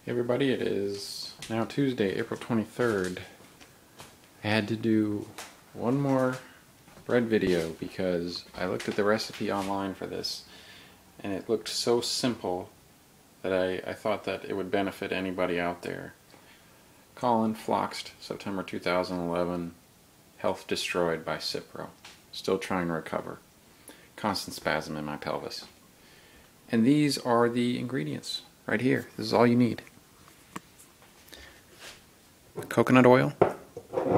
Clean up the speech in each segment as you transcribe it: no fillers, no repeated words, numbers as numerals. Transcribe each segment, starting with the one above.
Hey everybody, it is now Tuesday, April 23rd. I had to do one more bread video because I looked at the recipe online for this and it looked so simple that I thought that it would benefit anybody out there. Colin Floxed, September 2011, health destroyed by Cipro. Still trying to recover. Constant spasm in my pelvis. And these are the ingredients right here. This is all you need. Coconut oil,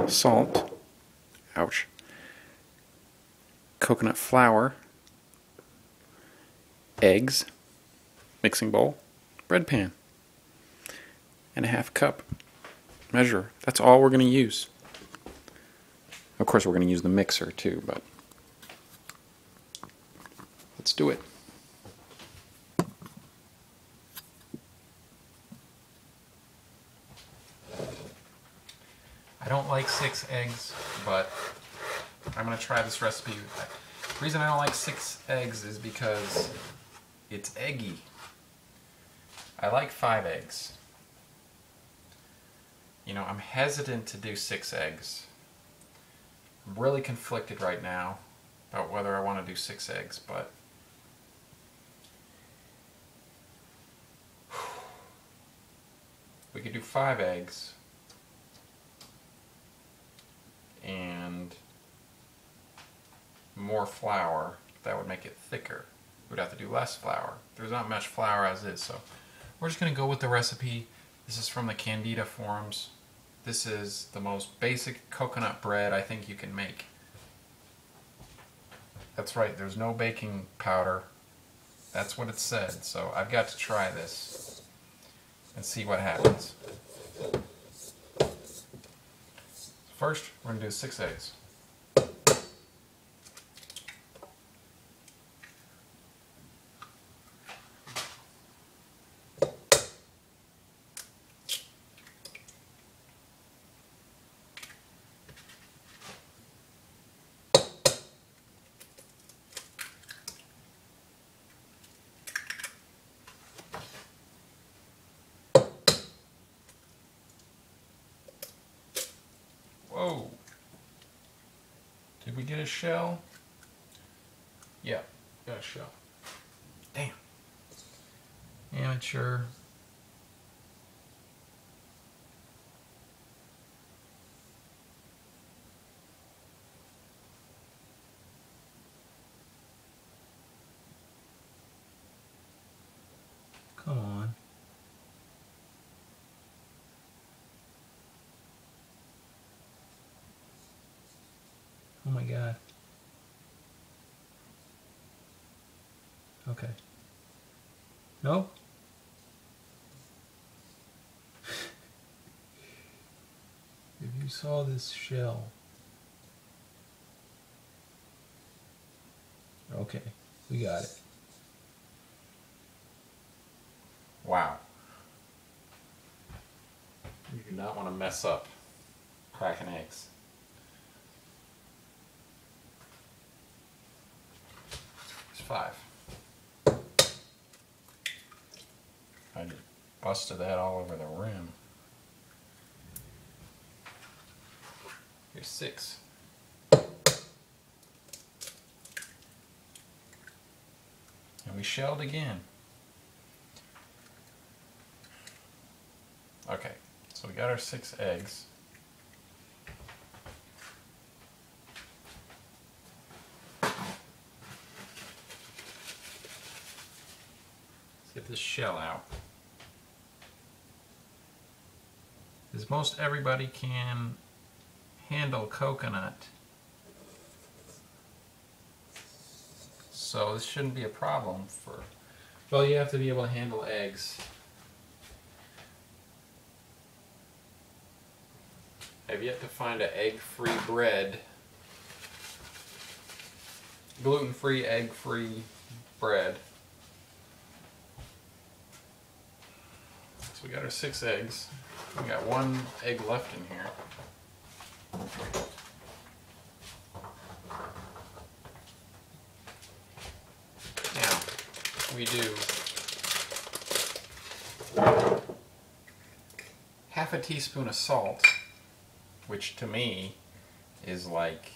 salt, ouch, coconut flour, eggs, mixing bowl, bread pan, and a half cup measure. That's all we're going to use. Of course we're going to use the mixer too, but let's do it. I don't like 6 eggs, but I'm going to try this recipe. The reason I don't like 6 eggs is because it's eggy. I like 5 eggs. You know, I'm hesitant to do 6 eggs. I'm really conflicted right now about whether I want to do 6 eggs, but we could do 5 eggs. And more flour, that would make it thicker. We'd have to do less flour. There's not much flour as is, so we're just going to go with the recipe. This is from the Candida Forums. This is the most basic coconut bread I think you can make. That's right, there's no baking powder. That's what it said, so I've got to try this and see what happens. First, we're going to do 6 eggs. Whoa! Did we get a shell? Yeah, got a shell. Damn. Amateur. Come on. Oh my god. Okay. Nope. If you saw this shell. Okay, we got it. Wow. You do not want to mess up cracking eggs. There's 5. I just busted that all over the rim. Here's 6. And we shelled again. Okay, so we got our 6 eggs. Let's get this shell out. Because most everybody can handle coconut. So this shouldn't be a problem for... Well, you have to be able to handle eggs. I've yet to find an egg-free bread. Gluten-free, egg-free bread. So we got our 6 eggs. We got 1 egg left in here. Now, we do half a teaspoon of salt, which to me is like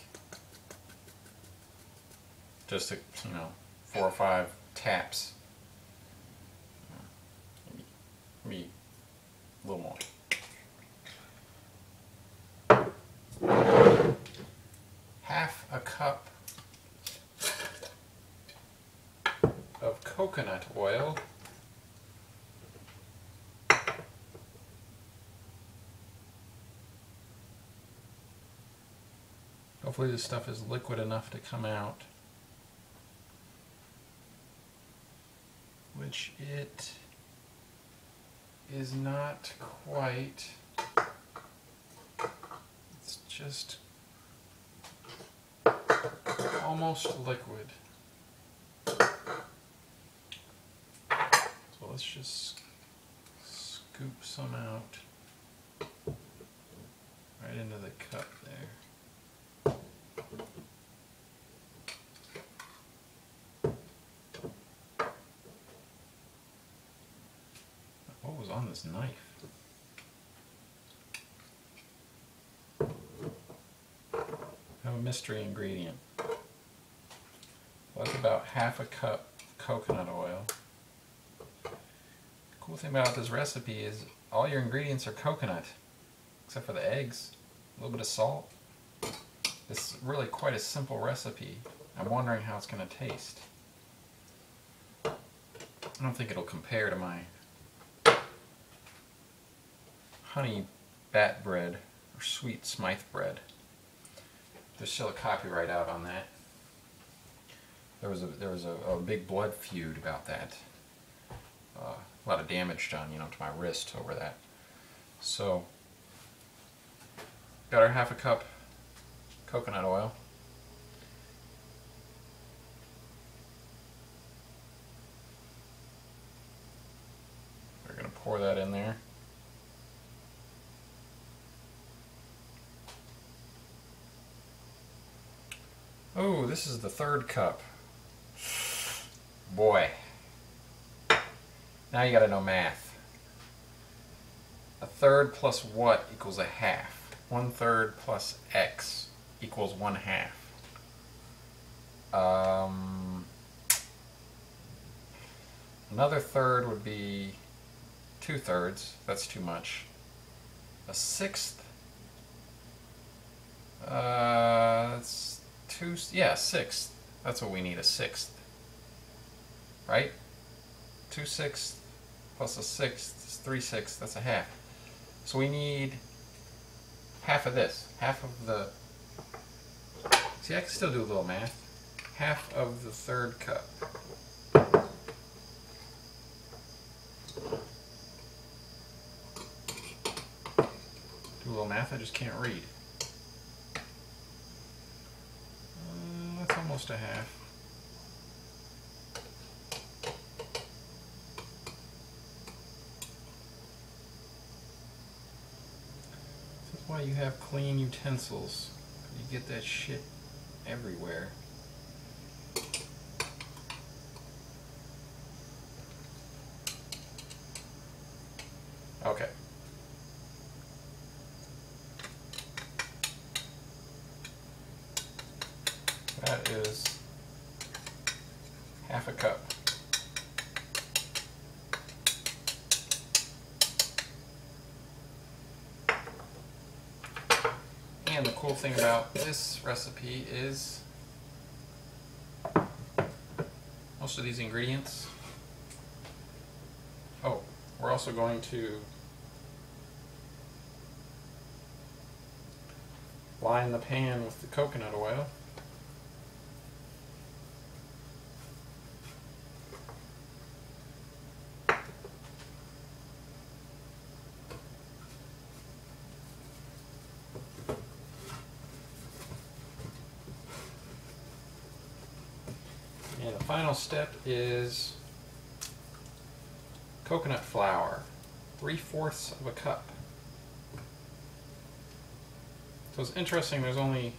just 4 or 5 taps. Maybe a little more. Half a cup of coconut oil. Hopefully this stuff is liquid enough to come out, which it is not quite. It's just almost liquid. So let's just scoop some out right into the cup there. What was on this knife? I have a mystery ingredient. That's about half a cup of coconut oil. The cool thing about this recipe is all your ingredients are coconut, except for the eggs, a little bit of salt. It's really quite a simple recipe. I'm wondering how it's going to taste. I don't think it'll compare to my honey bat bread or sweet Smythe bread. There's still a copyright out on that. There was a big blood feud about that. A lot of damage done, to my wrist over that. So, got our half a cup coconut oil. We're going to pour that in there. Oh, this is the 3rd cup. Boy. Now you gotta know math. 1/3 plus what equals 1/2? 1/3 plus x equals 1/2. Another third would be 2/3. That's too much. A 1/6. That's 1/6. That's what we need, a 1/6. Right? 2/6 plus a 1/6 is 3/6. That's 1/2. So we need half of this. Half of the... See, I can still do a little math. Half of the 3rd cup. Do a little math, I just can't read. That's almost 1/2. That's why you have clean utensils. You get that shit everywhere. Okay. That is half a cup. And the cool thing about this recipe is most of these ingredients. Oh, we're also going to line the pan with the coconut oil. And the final step is coconut flour, 3/4 of a cup. So it's interesting, there's only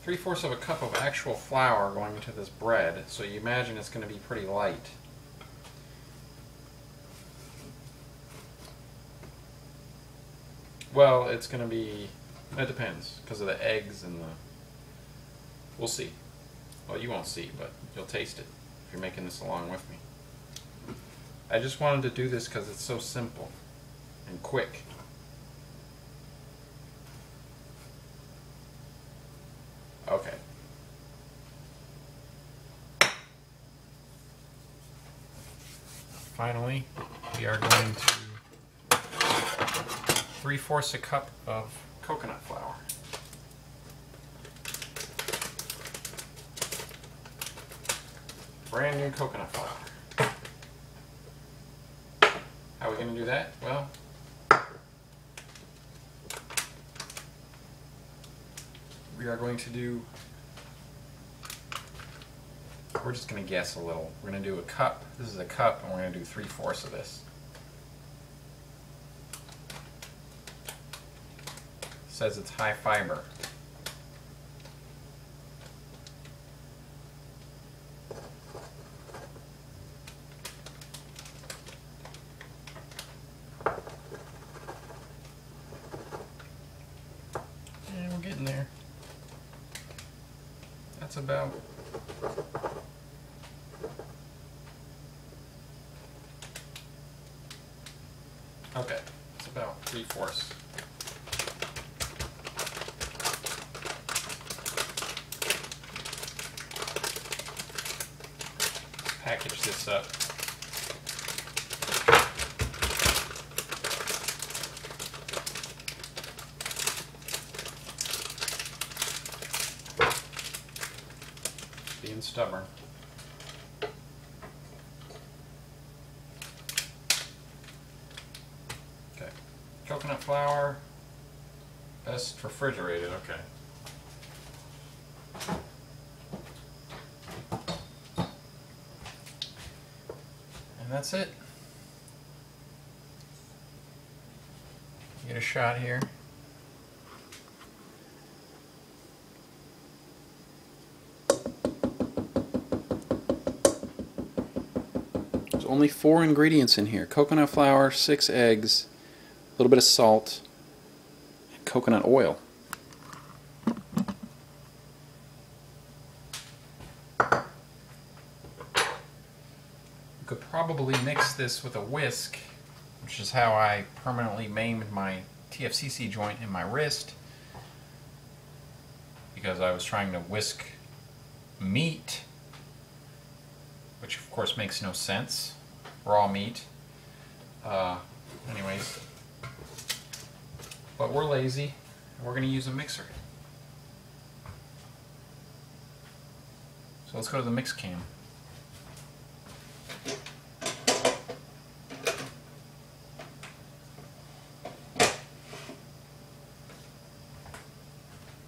3/4 of a cup of actual flour going into this bread, so you imagine it's going to be pretty light. Well, it's going to be... It depends, because of the eggs and the... We'll see. Well, you won't see, but you'll taste it if you're making this along with me. I just wanted to do this because it's so simple and quick. Okay. Finally, we are going to 3/4 a cup of coconut flour. Brand new coconut flour. How are we going to do that? Well, we are going to do, we're just going to guess a little. We're going to do a cup. This is a cup, and we're going to do 3/4 of this. It says it's high fiber. And we're getting there. That's about... Okay, it's about 3/4. Package this up. Being stubborn. Okay. Coconut flour, best refrigerated, okay. And that's it. Get a shot here. There's only 4 ingredients in here. Coconut flour, 6 eggs, a little bit of salt, and coconut oil. You could probably mix this with a whisk, which is how I permanently maimed my TFCC joint in my wrist, because I was trying to whisk meat, which of course makes no sense, raw meat. Anyways, but we're lazy, and we're going to use a mixer. So let's go to the mix can.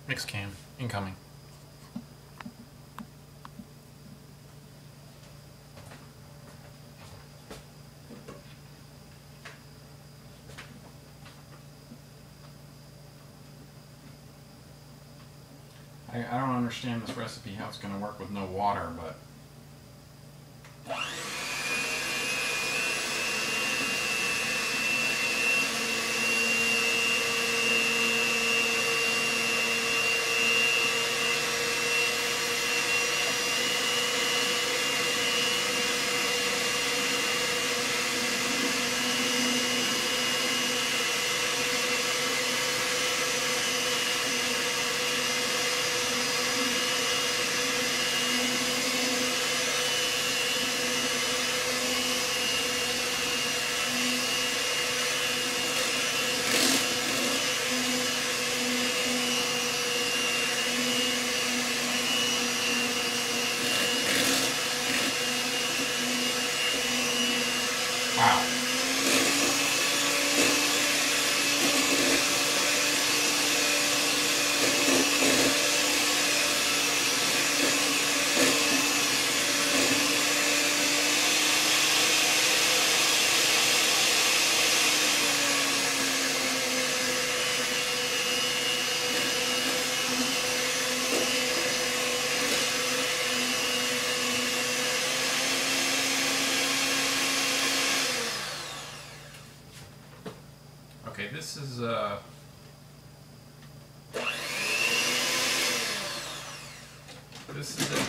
Mix can, incoming. I don't understand this recipe, how it's going to work with no water, but... Wow. Okay, this is a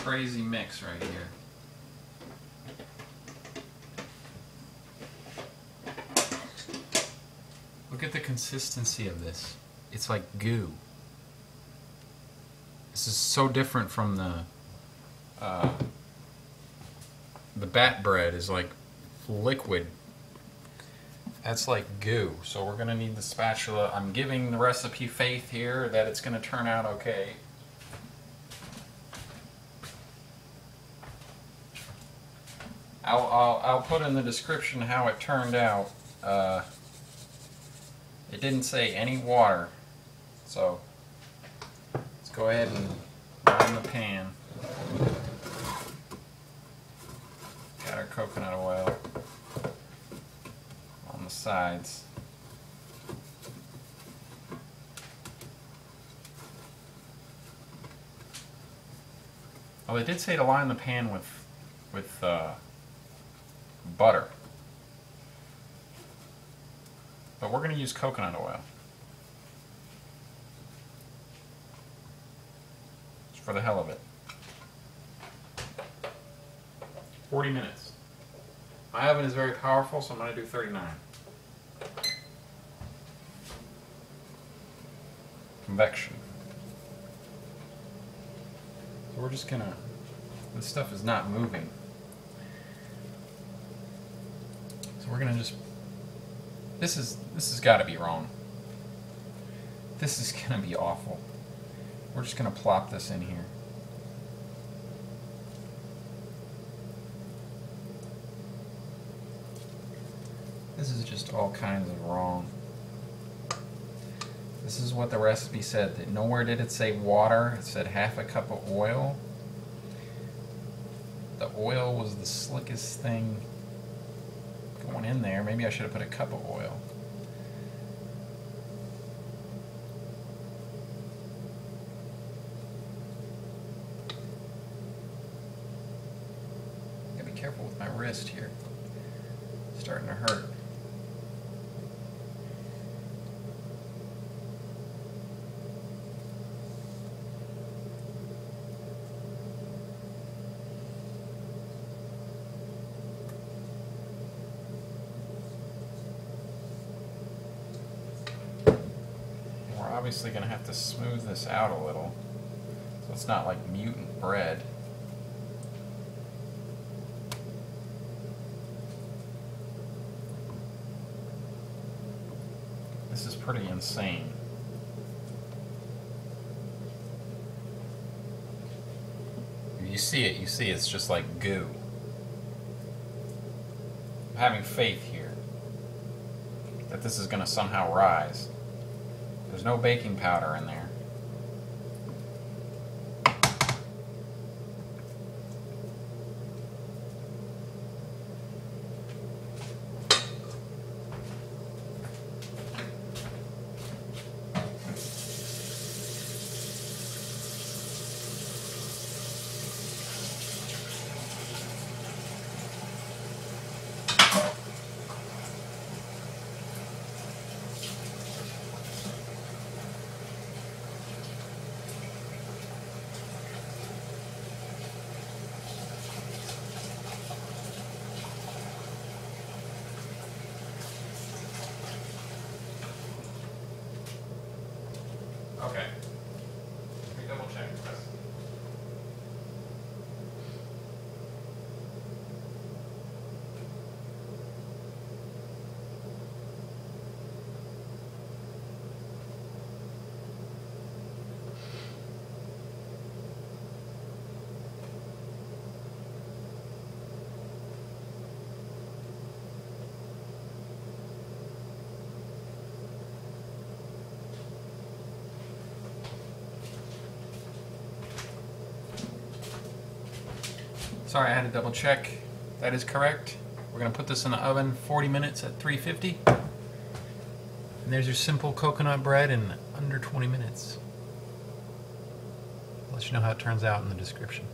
crazy mix right here. Look at the consistency of this. It's like goo. This is so different from the bat bread is like liquid. That's like goo. So we're gonna need the spatula. I'm giving the recipe faith here that it's gonna turn out okay. I'll put in the description how it turned out. It didn't say any water, so let's go ahead and line the pan. Got our coconut oil on the sides. Oh, they did say to line the pan with butter. But we're going to use coconut oil. Just for the hell of it. 40 minutes. My oven is very powerful, so I'm going to do 39. Convection. So we're just going to... This stuff is not moving. So we're going to just... This has got to be wrong. This is going to be awful. We're just going to plop this in here. This is just all kinds of wrong. This is what the recipe said. That nowhere did it say water. It said half a cup of oil. The oil was the slickest thing going in there. Maybe I should have put a cup of oil. Gotta be careful with my wrist here. It's starting to hurt. Obviously going to have to smooth this out a little so it's not like mutant bread. This is pretty insane. If you see it, you see it's just like goo. I'm having faith here that this is going to somehow rise. There's no baking powder in there. Okay. Let me double check this. Sorry, I had to double check. That is correct. We're going to put this in the oven 40 minutes at 350. And there's your simple coconut bread in under 20 minutes. I'll let you know how it turns out in the description.